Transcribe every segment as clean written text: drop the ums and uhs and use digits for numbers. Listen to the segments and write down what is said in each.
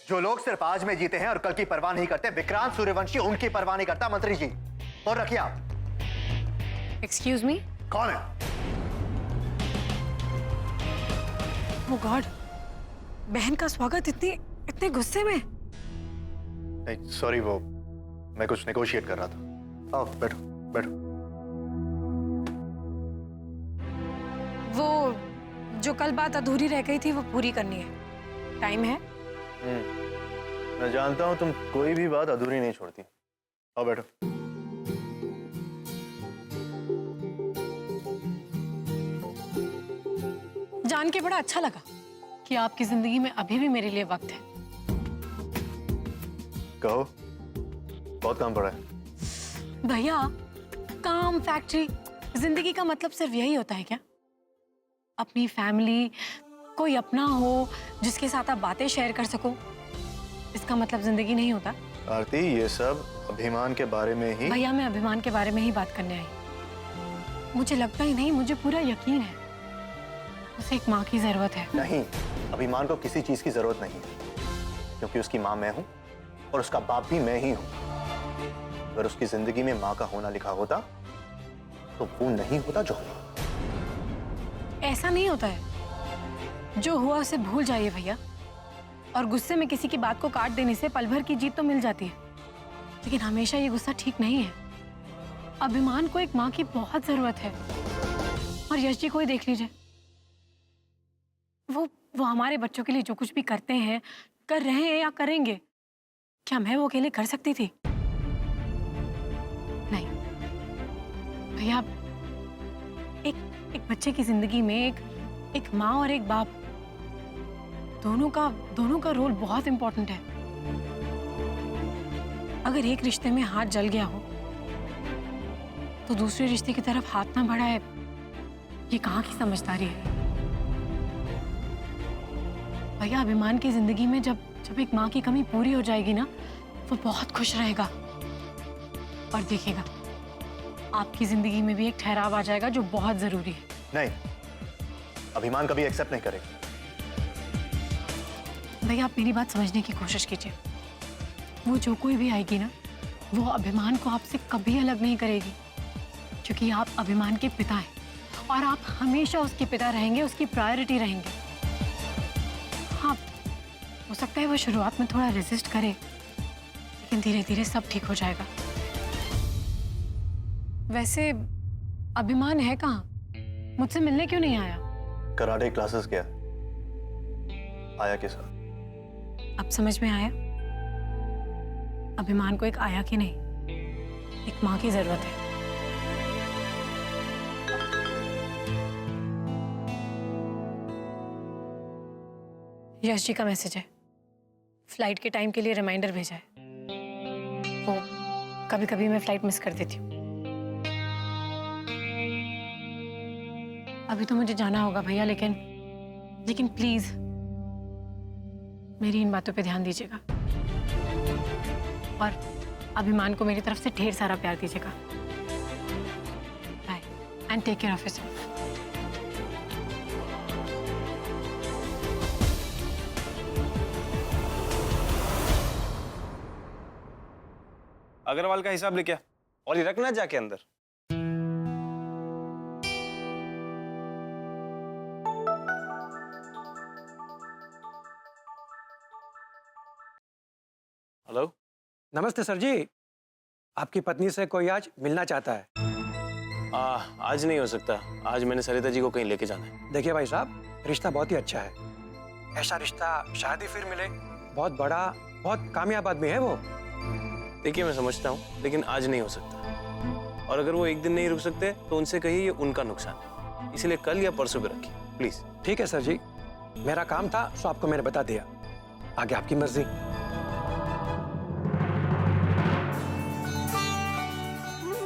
जो लोग सिर्फ आज में जीते हैं और कल की परवाह नहीं करते, विक्रांत सूर्यवंशी उनकी परवाह नहीं करता। मंत्री जी, और रखिए आप। एक्सक्यूज मी, कौन है? ओह गॉड, बहन का स्वागत इतने गुस्से में। नहीं सॉरी, वो मैं कुछ नेगोशिएट कर रहा था। आओ बैठो बैठो। वो जो कल बात अधूरी रह गई थी वो पूरी करनी है। टाइम है? मैं जानता हूं तुम कोई भी बात अधूरी नहीं छोड़ती। आओ बैठो। जान के बड़ा अच्छा लगा कि आपकी जिंदगी में अभी भी मेरे लिए वक्त है। कहो, बहुत काम पड़ा है। भैया, काम, फैक्ट्री, जिंदगी का मतलब सिर्फ यही होता है क्या? अपनी फैमिली, कोई अपना हो जिसके साथ आप बातें शेयर कर सको, इसका मतलब जिंदगी नहीं होता। आरती, ये सब अभिमान के बारे में ही। भैया, मैं अभिमान के बारे में ही बात करने आई। मुझे लगता ही नहीं, मुझे पूरा यकीन है उसे एक माँ की जरूरत है। नहीं, अभिमान को किसी चीज की जरूरत नहीं है, क्योंकि उसकी माँ मैं हूं और उसका बाप भी मैं ही हूं। अगर उसकी जिंदगी में माँ का होना लिखा होता तो वो नहीं होता जो हुआ। ऐसा नहीं होता है। जो हुआ उसे भूल जाइए भैया। और गुस्से में किसी की बात को काट देने से पल भर की जीत तो मिल जाती है, लेकिन हमेशा ये गुस्सा ठीक नहीं है। अभिमान को एक माँ की बहुत जरूरत है। और यश जी को ही देख लीजिए, वो हमारे बच्चों के लिए जो कुछ भी करते हैं, कर रहे हैं या करेंगे, क्या मैं वो अकेले कर सकती थी? नहीं भैया, एक बच्चे की जिंदगी में एक माँ और एक बाप, दोनों का रोल बहुत इंपॉर्टेंट है। अगर एक रिश्ते में हाथ जल गया हो तो दूसरे रिश्ते की तरफ हाथ ना बढ़ाए, ये कहाँ की समझदारी है? भैया, अभिमान की जिंदगी में जब एक माँ की कमी पूरी हो जाएगी ना, वो बहुत खुश रहेगा। और देखिएगा, आपकी जिंदगी में भी एक ठहराव आ जाएगा जो बहुत जरूरी है। नहीं, अभिमान कभी एक्सेप्ट नहीं करेगा। भैया, आप मेरी बात समझने की कोशिश कीजिए। वो जो कोई भी आएगी ना, वो अभिमान को आपसे कभी अलग नहीं करेगी, क्योंकि आप अभिमान के पिता हैं और आप हमेशा उसके पिता रहेंगे, उसकी प्रायोरिटी रहेंगे। हाँ, हो सकता है वो शुरुआत में थोड़ा रेजिस्ट करे, लेकिन धीरे धीरे सब ठीक हो जाएगा। वैसे अभिमान है कहाँ? मुझसे मिलने क्यों नहीं आया? कराटे क्लासेस गया, आया के साथ। अब समझ में आया, अभिमान को एक आया की नहीं, एक माँ की जरूरत है। यश जी का मैसेज है, फ्लाइट के टाइम के लिए रिमाइंडर भेजा है। वो कभी कभी मैं फ्लाइट मिस कर देती हूँ। अभी तो मुझे जाना होगा भैया, लेकिन प्लीज मेरी इन बातों पे ध्यान दीजिएगा और अभिमान को मेरी तरफ से ढेर सारा प्यार दीजिएगा। Bye and take care of yourself. Agarwal का हिसाब लेके आ और ये रखना जाके अंदर। हेलो, नमस्ते सर जी, आपकी पत्नी से कोई आज मिलना चाहता है। आज नहीं हो सकता, आज मैंने सरिता जी को कहीं लेके जाना है। देखिए भाई साहब, रिश्ता बहुत ही अच्छा है। ऐसा रिश्ता शायद ही फिर मिले। बहुत बड़ा, बहुत कामयाब आदमी है वो। देखिए, मैं समझता हूँ, लेकिन आज नहीं हो सकता। और अगर वो एक दिन नहीं रुक सकते तो उनसे कहिए ये उनका नुकसान है, इसलिए कल या परसों पे रखिए प्लीज। ठीक है सर जी, मेरा काम था सो आपको मैंने बता दिया, आगे आपकी मर्जी।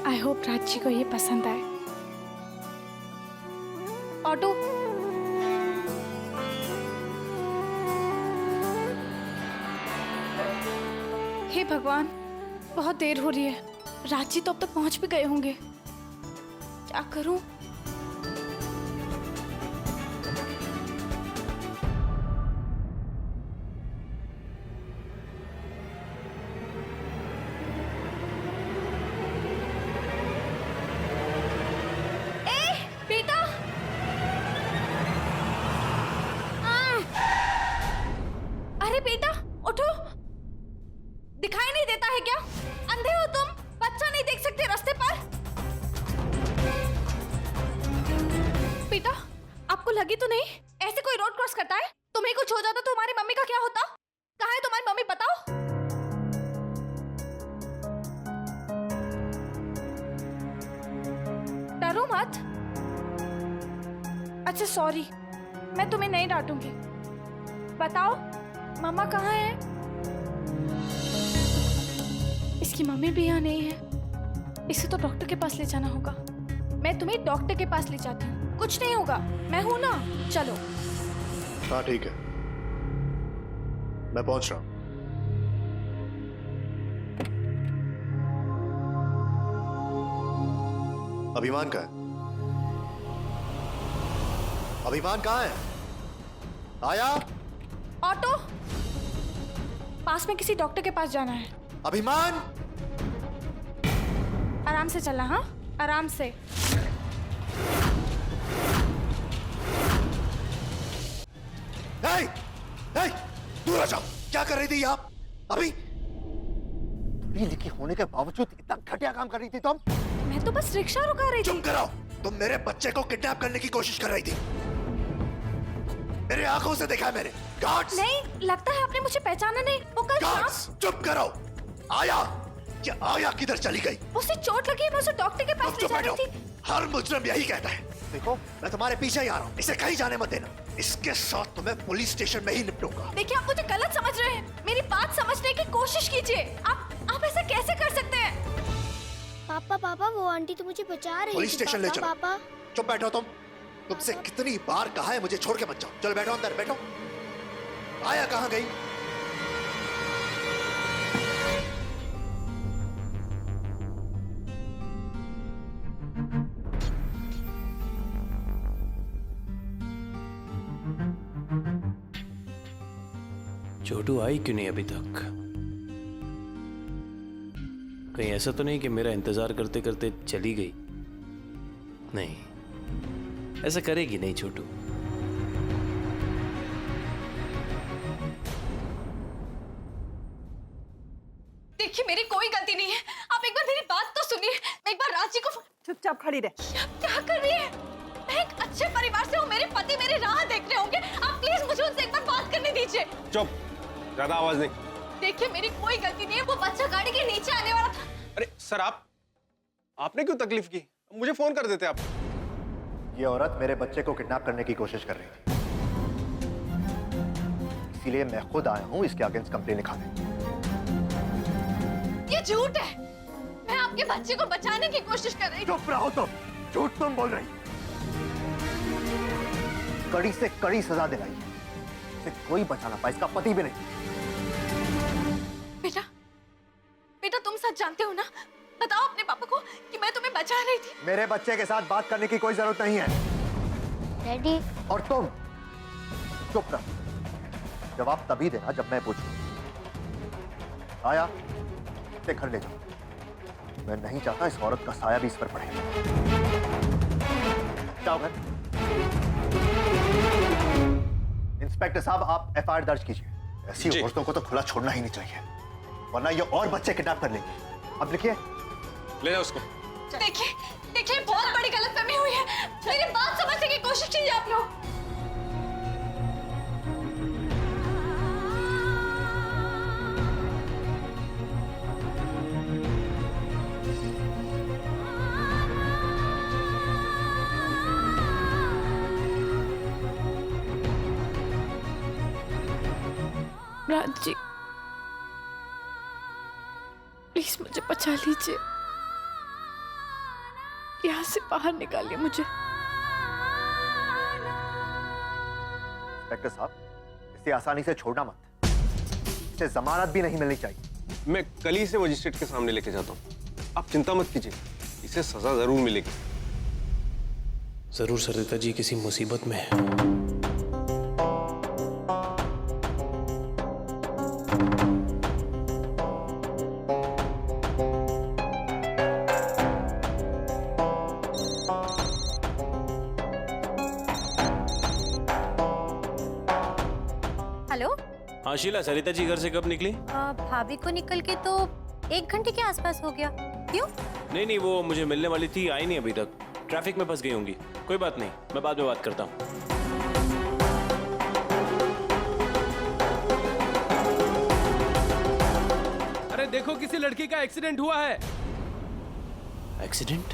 आई होप राज जी को ये पसंद आए। ऑटो, हे भगवान, बहुत देर हो रही है। राज जी तो अब तक पहुंच भी गए होंगे। क्या करूं? अरे बेटा उठो, दिखाई नहीं देता है क्या? अंधे हो तुम? बच्चा नहीं देख सकते रास्ते पर? बेटा आपको लगी तो नहीं? ऐसे कोई रोड क्रॉस करता है? तुम्हें कुछ हो जाता तो तुम्हारी मम्मी का क्या होता? कहाँ है तुम्हारी मम्मी बताओ? डरो मत। अच्छा सॉरी, मैं तुम्हें नहीं डांटूंगी। बताओ मम्मा कहाँ है? इसकी मम्मी भी यहाँ नहीं है। इसे तो डॉक्टर के पास ले जाना होगा। मैं तुम्हें डॉक्टर के पास ले जाती हूँ, कुछ नहीं होगा, मैं हूं ना। चलो। हाँ ठीक है, मैं पहुंच रहा हूं। अभिमान कहाँ है? अभिमान कहाँ है? आया? ऑटो, पास में किसी डॉक्टर के पास जाना है। अभिमान! आराम से चलना, हाँ आराम से। नहीं, नहीं, दूर आ जाओ। क्या कर रही थी आप? अभी पढ़ी लिखी होने के बावजूद इतना घटिया काम कर रही थी तुम? मैं तो बस रिक्शा रुका रही थी। चुप करो। तुम मेरे बच्चे को किडनैप करने की कोशिश कर रही थी। मेरे आंखों से देखा है मैंने। गार्ड्स! नहीं, लगता है आपने मुझे पहचाना नहीं। वो कल गार्ड्स, शाम। चुप करो। आया, ये आया किधर चली गई? उसे चोट लगी है, मैं उसे डॉक्टर के पास ले जा रही थी। हर मुजरिम यही कहता है। देखो, मैं तुम्हारे पीछे ही आ रहा हूँ। इसे कहीं जाने मत देना। इसके साथ तुम्हें पुलिस स्टेशन में ही निपटूंगा। देखिए आप मुझे गलत समझ रहे हैं। मेरी बात समझने की कोशिश कीजिए। आप ऐसा कैसे कर सकते हैं? पापा पापा वो आंटी तो मुझे बचा रही थी। पुलिस स्टेशन ले चलो। पापा चुप बैठो तुम। तुमसे कितनी बार कहा है मुझे छोड़ के मत जाओ। चलो बैठो अंदर, बैठो। आया कहाँ गई? छोटू आई क्यों नहीं अभी तक? कहीं ऐसा तो नहीं कि मेरा इंतजार करते करते चली गई? नहीं, ऐसा करेगी नहीं छोटू। देखिए मेरी कोई गलती नहीं है। आप एक बार मेरी बात तो सुनिए। एक बार रांची को। चुपचाप खड़ी रह। आप क्या कर रही है? मैं एक अच्छे परिवार से हूँ। मेरे पति मेरी राह देख रहे होंगे। आप प्लीज मुझे उनसे एक बार बात करने दीजिए। चुप, ज्यादा आवाज नहीं। देखिए मेरी कोई गलती नहीं है। वो बच्चा गाड़ी के नीचे आने वाला था। अरे सर, आपने क्यों तकलीफ की? मुझे फोन कर देते आप। ये औरत मेरे बच्चे को किडनैप करने की कोशिश कर रही थी, इसीलिए मैं खुद आया हूं इसके अगेंस्ट कंप्लेन लिखाने। ये झूठ है। मैं आपके बच्चे को बचाने की कोशिश कर रही थी। चुप रहो तुम, झूठ तुम बोल रही। कड़ी से कड़ी सजा दिलाई, इसे कोई बचा ना पाए, इसका पति भी नहीं। बेटा, बेटा तुम सच जानते हो ना? बताओ अपने पापा को कि मैं तुम्हें बचा रही थी। मेरे बच्चे के साथ बात करने की कोई जरूरत नहीं है। डैडी और तुम चुप रहो। जवाब तभी देना जब मैं पूछूं। आया, इसे घर ले जाओ। मैं नहीं चाहता इस औरत का साया भी इस पर पड़े। जाओ घर। इंस्पेक्टर साहब, आप एफआईआर दर्ज कीजिए। ऐसी औरतों को तो खुला छोड़ना ही नहीं चाहिए, वरना ये और बच्चे किडनैप कर लेंगे। अब लिखिए। ले जाओ उसको। देखिए, देखिए बहुत बड़ी गलतफहमी हुई है। मेरी बात समझने की कोशिश कीजिए आप लोग। राज जी, प्लीज मुझे बचा लीजिए। यहाँ से बाहर निकालिए मुझे। इंस्पेक्टर साहब, इसे आसानी से छोड़ना मत। इसे जमानत भी नहीं मिलनी चाहिए। मैं कल ही से मजिस्ट्रेट के सामने लेके जाता हूँ। आप चिंता मत कीजिए, इसे सजा जरूर मिलेगी। जरूर सरिता जी किसी मुसीबत में है। हेलो, हाँ शीला, सरिता जी घर से कब निकली? भाभी को निकल के तो 1 घंटे के आसपास हो गया। क्यों? नहीं, वो मुझे मिलने वाली थी, आई नहीं अभी तक। ट्रैफिक में फंस गई होंगी। कोई बात नहीं, मैं बाद में बात करता हूँ। अरे देखो, किसी लड़की का एक्सीडेंट हुआ है। एक्सीडेंट?